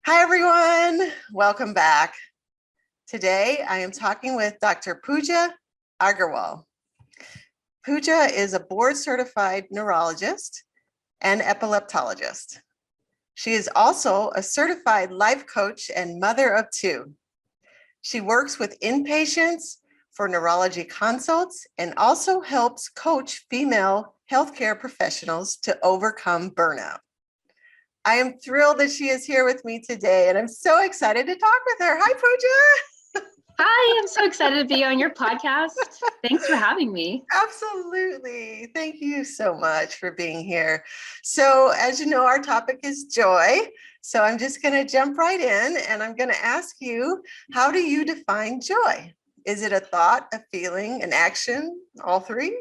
Hi, everyone. Welcome back. Today, I am talking with Dr. Puja Aggarwal. Puja is a board-certified neurologist and epileptologist. She is also a certified life coach and mother of two. She works with inpatients for neurology consults and also helps coach female healthcare professionals to overcome burnout. I am thrilled that she is here with me today, and I'm so excited to talk with her. Hi, Puja. Hi, I'm so excited to be on your podcast. Thanks for having me. Absolutely. Thank you so much for being here. So, as you know, our topic is joy. So, I'm just going to jump right in and I'm going to ask you, how do you define joy? Is it a thought, a feeling, an action, all three?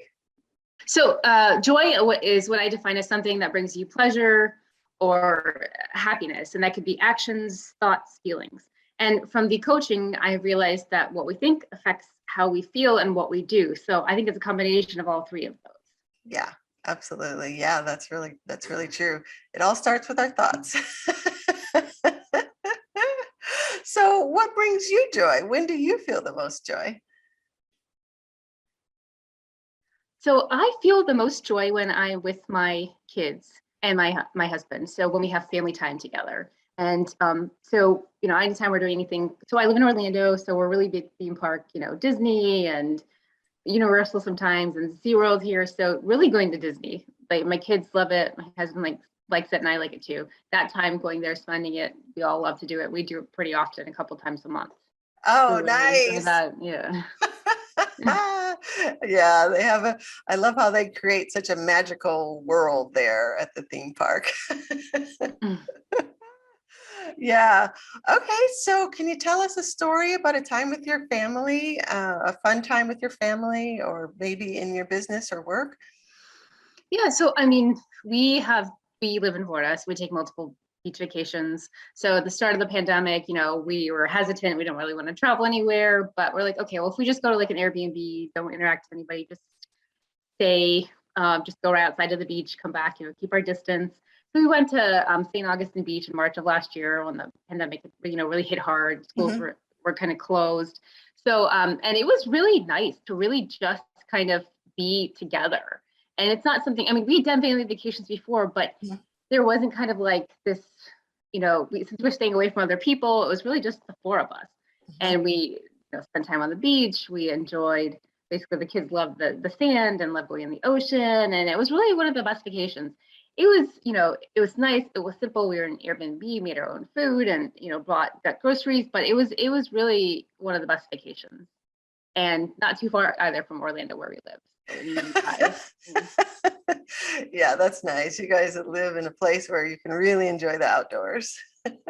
So, joy is what I define as something that brings you pleasure or happiness, and that could be actions, thoughts, feelings. And from the coaching, I realized that what we think affects how we feel and what we do. So I think it's a combination of all three of those. Yeah, absolutely. Yeah, that's really true. It all starts with our thoughts. So what brings you joy? When do you feel the most joy? So I feel the most joy when I'm with my kids and my husband. So when we have family time together. And anytime we're doing anything, so I live in Orlando, so we're really big theme park, Disney and Universal sometimes, and SeaWorld here. So really going to Disney, like my kids love it. My husband likes it, and I like it too. That time going there, spending it, we all love to do it. We do it pretty often, a couple times a month. Oh, So really enjoy nice. that. Yeah. Yeah, I love how they create such a magical world there at the theme park. Yeah. Okay. So can you tell us a story about a time with your family, a fun time with your family, or maybe in your business or work? Yeah. So I mean, we live in Florida, so we take multiple beach vacations. So at the start of the pandemic, we were hesitant. We don't really want to travel anywhere, but we're like, okay, well, if we just go to like an Airbnb, don't interact with anybody, just stay, just go right outside of the beach, come back, keep our distance. So we went to St. Augustine Beach in March of last year when the pandemic, really hit hard. Schools were kind of closed. So, and it was really nice to really just kind of be together. And it's not something, I mean, we'd done family vacations before, but there wasn't kind of like this, since we're staying away from other people, it was really just the four of us. And we spent time on the beach. We enjoyed, basically the kids loved the sand and loved going in the ocean. And it was really one of the best vacations. It was, it was nice. It was simple. We were in Airbnb, made our own food and, got groceries, but it was really one of the best vacations, and not too far either from Orlando where we live. Yeah, that's nice. You guys live in a place where you can really enjoy the outdoors.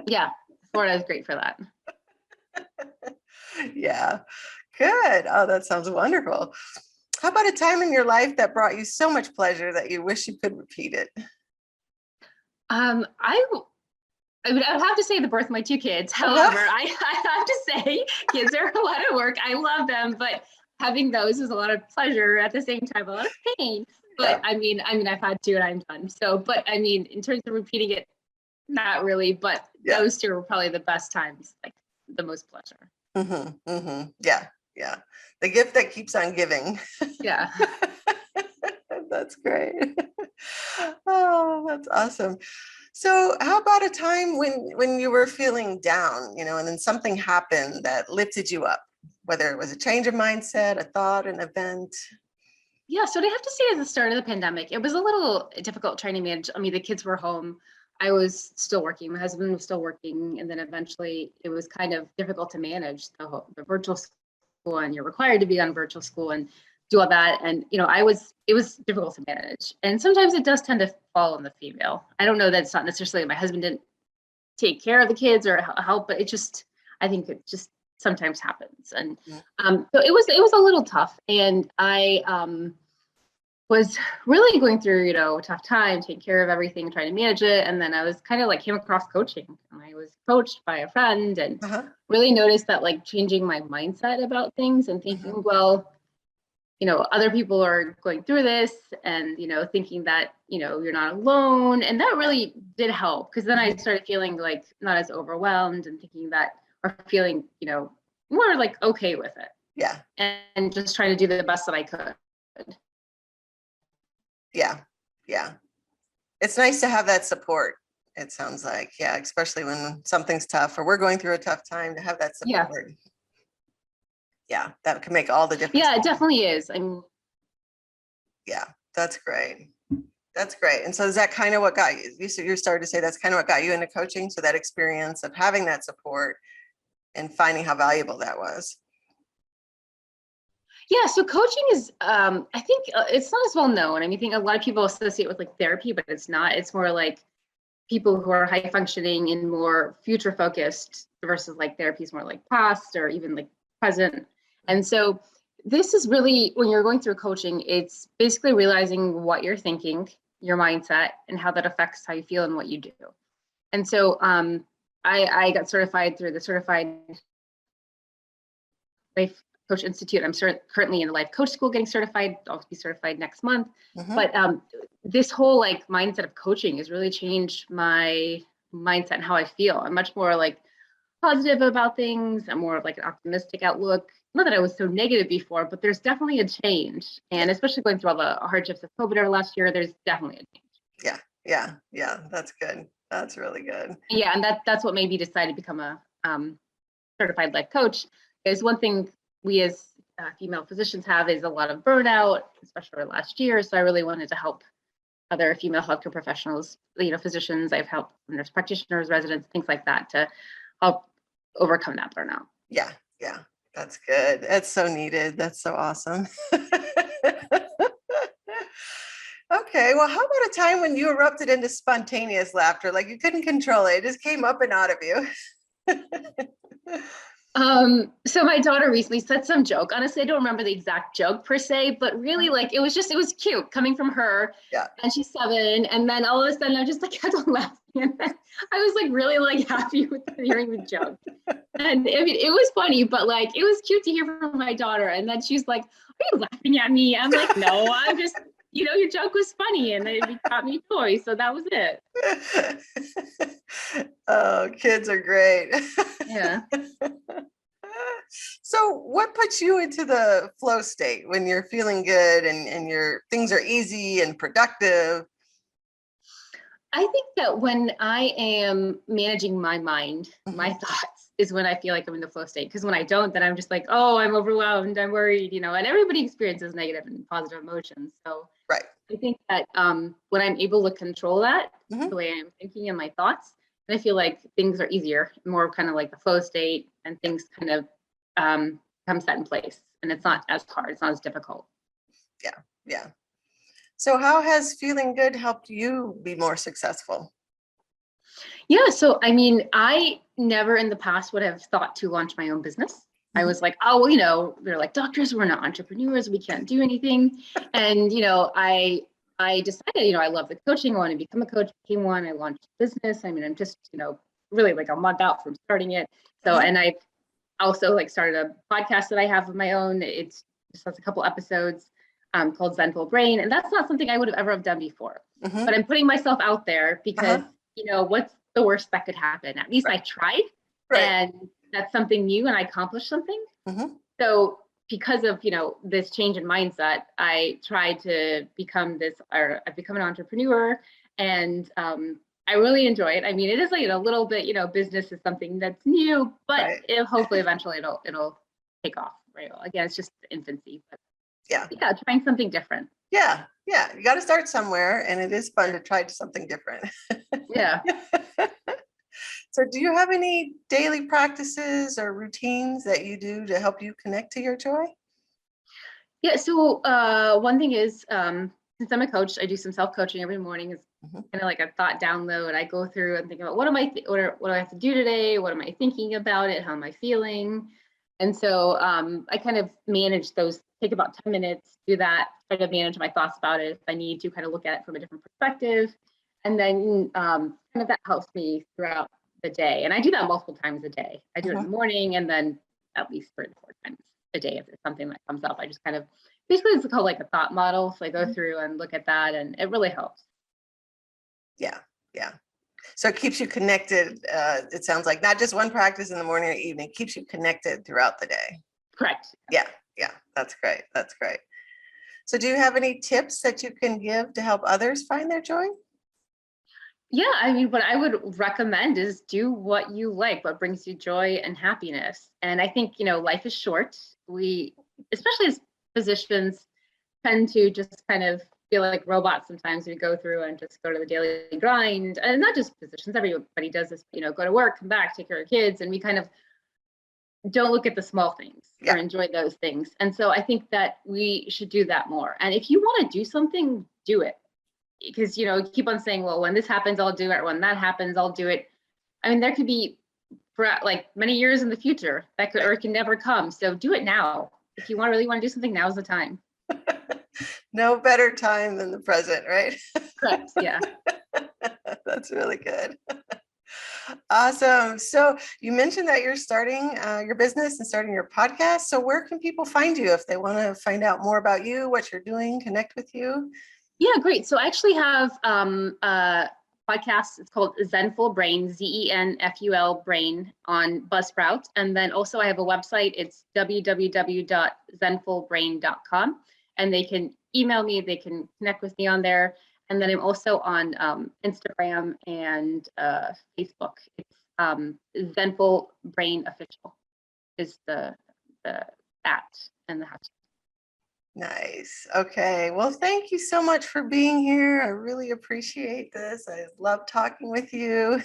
Yeah, Florida is great for that. Yeah, good. Oh, that sounds wonderful. How about a time in your life that brought you so much pleasure that you wish you could repeat it? I would have to say the birth of my two kids. However, I have to say kids are a lot of work. I love them, but having those was a lot of pleasure at the same time, a lot of pain. But I mean, I've had two and I'm done. So, but I mean, in terms of repeating it, not really, but those two were probably the best times, like the most pleasure. Yeah. The gift that keeps on giving. Yeah. That's great. Oh, that's awesome. So how about a time when you were feeling down, and then something happened that lifted you up, whether it was a change of mindset, a thought, an event? Yeah, so I have to say at the start of the pandemic, it was a little difficult trying to manage. I mean, the kids were home. I was still working. My husband was still working. And then eventually it was kind of difficult to manage the virtual school, and you're required to be on virtual school and do all that. And, it was difficult to manage. And sometimes it does tend to fall on the female. I don't know that it's not necessarily my husband didn't take care of the kids or help, but I think it just sometimes happens. And so it was a little tough. And I was really going through, a tough time, taking care of everything, trying to manage it. And then I was kind of like came across coaching, and I was coached by a friend and really noticed that like changing my mindset about things and thinking, well, other people are going through this, and, thinking that, you're not alone. And that really did help, because then I started feeling like not as overwhelmed, and thinking that, or feeling, more like okay with it. Yeah. And just trying to do the best that I could. Yeah. Yeah. It's nice to have that support. It sounds like, yeah, especially when something's tough or we're going through a tough time, to have that support. Yeah, that can make all the difference. Yeah, it definitely is. Yeah, that's great. That's great. And so is that kind of what got you, you started to say that's kind of what got you into coaching? So that experience of having that support and finding how valuable that was. Yeah, so coaching is, I think it's not as well known. I think a lot of people associate with like therapy, but it's not. It's more like people who are high functioning and more future focused, versus like therapy is more like past or even like present. And so this is really, when you're going through coaching, it's basically realizing what you're thinking, your mindset, and how that affects how you feel and what you do. And so I got certified through the Certified Life Coach Institute. I'm currently in the life coach school getting certified. I'll be certified next month. But this whole like mindset of coaching has really changed my mindset and how I feel. I'm much more like positive about things. I'm more of like an optimistic outlook. Not that I was so negative before, but there's definitely a change. And especially going through all the hardships of COVID over last year, there's definitely a change. Yeah. That's good. That's really good. Yeah, and that's what made me decide to become a certified life coach. Is one thing we as female physicians have is a lot of burnout, especially last year. So I really wanted to help other female healthcare professionals, physicians. I've helped nurse practitioners, residents, things like that, to help overcome that burnout. Yeah. That's good. That's so needed. That's so awesome. Okay, well, how about a time when you erupted into spontaneous laughter, like you couldn't control it? It just came up and out of you. So my daughter recently said some joke. Honestly, I don't remember the exact joke per se, but really like it was cute coming from her. Yeah. And she's 7. And then all of a sudden I just like had to laugh. And then I was like really like happy with hearing the joke. And I mean, it was funny, but like it was cute to hear from my daughter. And then she's like, "Are you laughing at me?" I'm like, "No, I'm just, your joke was funny and it got me joy." So that was it. Oh, kids are great. Yeah. So what puts you into the flow state when you're feeling good and your things are easy and productive? I think that when I am managing my mind, my thoughts, is when I feel like I'm in the flow state. Because when I don't, then I'm just like, oh, I'm overwhelmed, I'm worried, and everybody experiences negative and positive emotions. So Right. I think that when I'm able to control that, Mhm. the way I'm thinking and my thoughts, then I feel like things are easier, more kind of like the flow state, and things kind of come set in place. And it's not as hard, it's not as difficult. Yeah. So how has feeling good helped you be more successful? Yeah, so I mean, I never in the past would have thought to launch my own business. I was like, oh, well, they're like doctors, we're not entrepreneurs, we can't do anything. And I decided, I love the coaching, I want to become a coach, became one, I launched a business. I mean, I'm just, really like a month out from starting it. So, and I also like started a podcast that I have of my own. It's just has a couple episodes called Zenful Brain. And that's not something I would have ever have done before. But I'm putting myself out there because, what's the worst that could happen? At least I tried. Right. And that's something new and I accomplished something. So because of, this change in mindset, I tried to I've become an entrepreneur, and I really enjoy it. I mean, it is like a little bit, business is something that's new, but hopefully eventually it'll take off. Right. Well, again, it's just infancy, but yeah, trying something different. Yeah. You got to start somewhere, and it is fun to try something different. Yeah. So do you have any daily practices or routines that you do to help you connect to your joy? Yeah. So one thing is, since I'm a coach, I do some self-coaching every morning. It's kind of like a thought download. I go through and think about what do I have to do today? What am I thinking about it? How am I feeling? And so I kind of manage those, take about 10 minutes, do that, try to manage my thoughts about it. If I need to kind of look at it from a different perspective. And then kind of that helps me throughout the day. And I do that multiple times a day. I do it in the morning, and then at least 3 to 4 times a day if there's something that comes up. I just kind of basically it's called like a thought model. So I go Mhm. through and look at that, and it really helps. Yeah, yeah. So it keeps you connected. It sounds like not just one practice in the morning or evening, it keeps you connected throughout the day. Correct. Yeah, yeah, that's great. That's great. So do you have any tips that you can give to help others find their joy? Yeah, I mean, what I would recommend is do what you like, what brings you joy and happiness. And I think, life is short. We, especially as physicians, tend to just kind of feel like robots sometimes. We go through and just go to the daily grind. And not just physicians, everybody does this, go to work, come back, take care of kids. And we kind of don't look at the small things or Yeah, enjoy those things. And so I think that we should do that more. And if you want to do something, do it. Because keep on saying, well, when this happens I'll do it, or when that happens I'll do it. I mean, there could be for like many years in the future that could, or it can never come. So do it now. If you really want to do something, now's the time. no better time than the present, right? Correct. Yeah. That's really good. Awesome. So you mentioned that you're starting your business and starting your podcast. So where can people find you if they want to find out more about you, what you're doing, connect with you? Yeah, great. So I actually have a podcast. It's called Zenful Brain, Zenful Brain on Buzzsprout. And then also I have a website. It's www.zenfulbrain.com. And they can email me, they can connect with me on there. And then I'm also on Instagram and Facebook. It's Zenful Brain Official is the at and the hashtag. Nice. Okay. Well, thank you so much for being here. I really appreciate this. I love talking with you.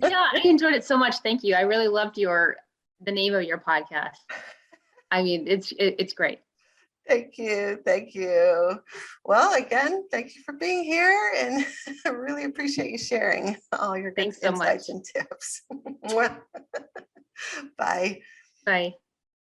Yeah, I enjoyed it so much. Thank you. I really loved the name of your podcast. I mean, it's great. Thank you. Thank you. Well, again, thank you for being here, and I really appreciate you sharing all your good Thanks so much. insights and tips. Bye. Bye.